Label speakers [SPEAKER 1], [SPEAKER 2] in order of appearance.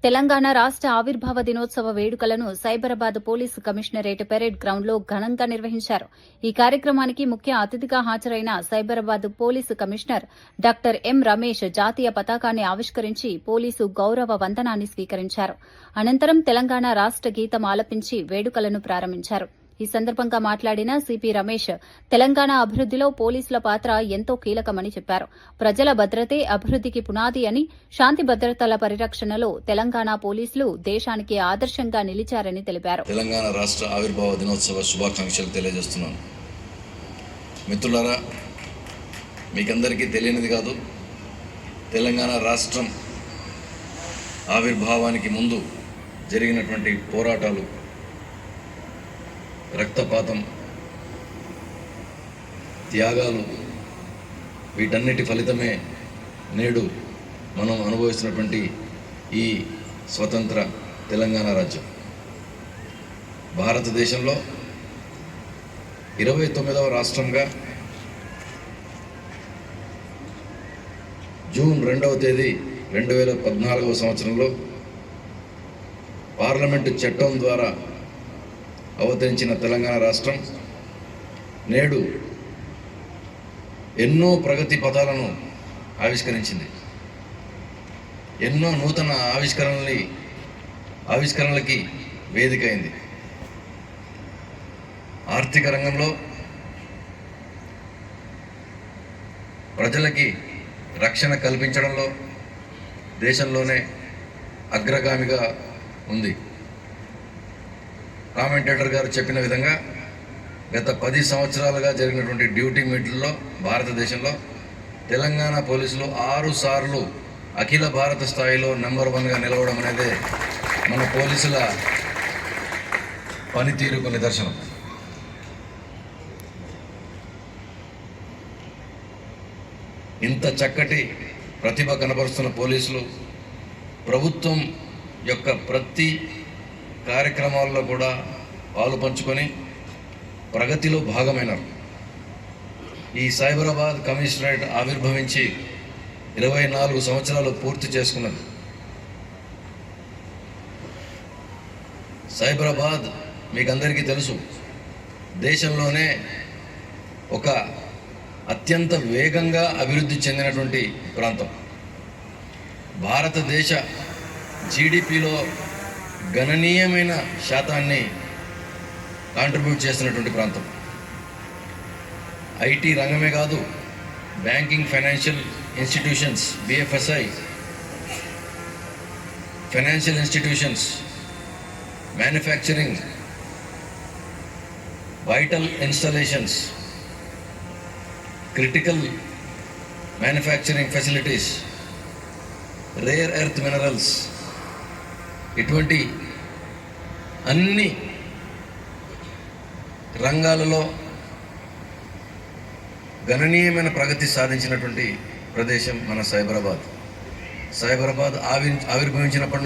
[SPEAKER 1] తెలంగాణ రాష్ట్ర ఆవిర్భావ దినోత్సవ వేడుకలను సైబరాబాద్ పోలీసు కమిషనరేట్ పెరేడ్ గ్రౌండ్లో ఘనంగా నిర్వహించారు. ఈ కార్యక్రమానికి ముఖ్య అతిథిగా హాజరైన Cyberabad police commissioner doctor M Ramesh జాతీయ పతాకాన్ని ఆవిష్కరించి పోలీసు గౌరవ వందనాన్ని స్వీకరించారు. అనంతరం తెలంగాణ రాష్ట్ర గీతం ఆలపించి వేడుకలను ప్రారంభించారు. ఈ సందర్భంగా మాట్లాడిన సిపి రమేష్, తెలంగాణ అభివృద్దిలో పోలీసుల పాత్ర ఎంతో కీలకమని చెప్పారు. ప్రజల భద్రతే అభివృద్దికి పునాది అని, శాంతి భద్రతల పరిరక్షణలో తెలంగాణ పోలీసులు దేశానికి ఆదర్శంగా నిలిచారని తెలిపారు.
[SPEAKER 2] తెలంగాణ రాష్ట్ర ఆవిర్భావ దినోత్సవ శుభాకాంక్షలు తెలియజేస్తున్నాను. మిత్రులారా, మీకందరికీ తెలియనిది కాదు, తెలంగాణ రాష్ట్రం ఆవిర్భావానికి ముందు జరిగినటువంటి పోరాటాలు, రక్తపాతం, త్యాగాలు, వీటన్నిటి ఫలితమే నేడు మనం అనుభవిస్తున్నటువంటి ఈ స్వతంత్ర తెలంగాణ రాజ్యం. భారతదేశంలో 29వ రాష్ట్రంగా జూన్ 2వ తేదీ 2014వ సంవత్సరంలో పార్లమెంటు చట్టం ద్వారా అవతరించిన తెలంగాణ రాష్ట్రం నేడు ఎన్నో ప్రగతి పథాలను ఆవిష్కరించింది. ఎన్నో నూతన ఆవిష్కరణలకి వేదిక అయింది. ఆర్థిక రంగంలో ప్రజలకి రక్షణ కల్పించడంలో దేశంలోనే అగ్రగామిగా ఉంది. కామెంటేటర్ గారు చెప్పిన విధంగా గత 10 సంవత్సరాలుగా జరిగినటువంటి డ్యూటీ మీట్లలో భారతదేశంలో తెలంగాణ పోలీసులు 6 సార్లు అఖిల భారత స్థాయిలో నెంబర్ 1గా నిలవడం అనేది మన పోలీసుల పనితీరుకు నిదర్శనం. ఇంత చక్కటి ప్రతిభ కనబరుస్తున్న పోలీసులు ప్రభుత్వం యొక్క ప్రతి కార్యక్రమాల్లో కూడా పాలు పంచుకొని ప్రగతిలో భాగమైనారు. ఈ సైబరాబాద్ కమిషనరేట్ ఆవిర్భవించి 24 సంవత్సరాలు పూర్తి చేసుకున్నది. సైబరాబాద్ మీకందరికీ తెలుసు, దేశంలోనే ఒక అత్యంత వేగంగా అభివృద్ధి చెందినటువంటి ప్రాంతం. భారతదేశ జీడిపిలో గణనీయమైన శాతాన్ని కాంట్రిబ్యూట్ చేస్తున్నటువంటి ప్రాంతం. ఐటీ రంగమే కాదు, banking, financial institutions, BFSI, financial institutions, manufacturing, vital installations, critical manufacturing facilities, rare earth minerals, ఇటువంటి అన్ని రంగాలలో గణనీయమైన ప్రగతి సాధించినటువంటి ప్రదేశం మన సైబరాబాద్. ఆవిర్భవించినప్పటి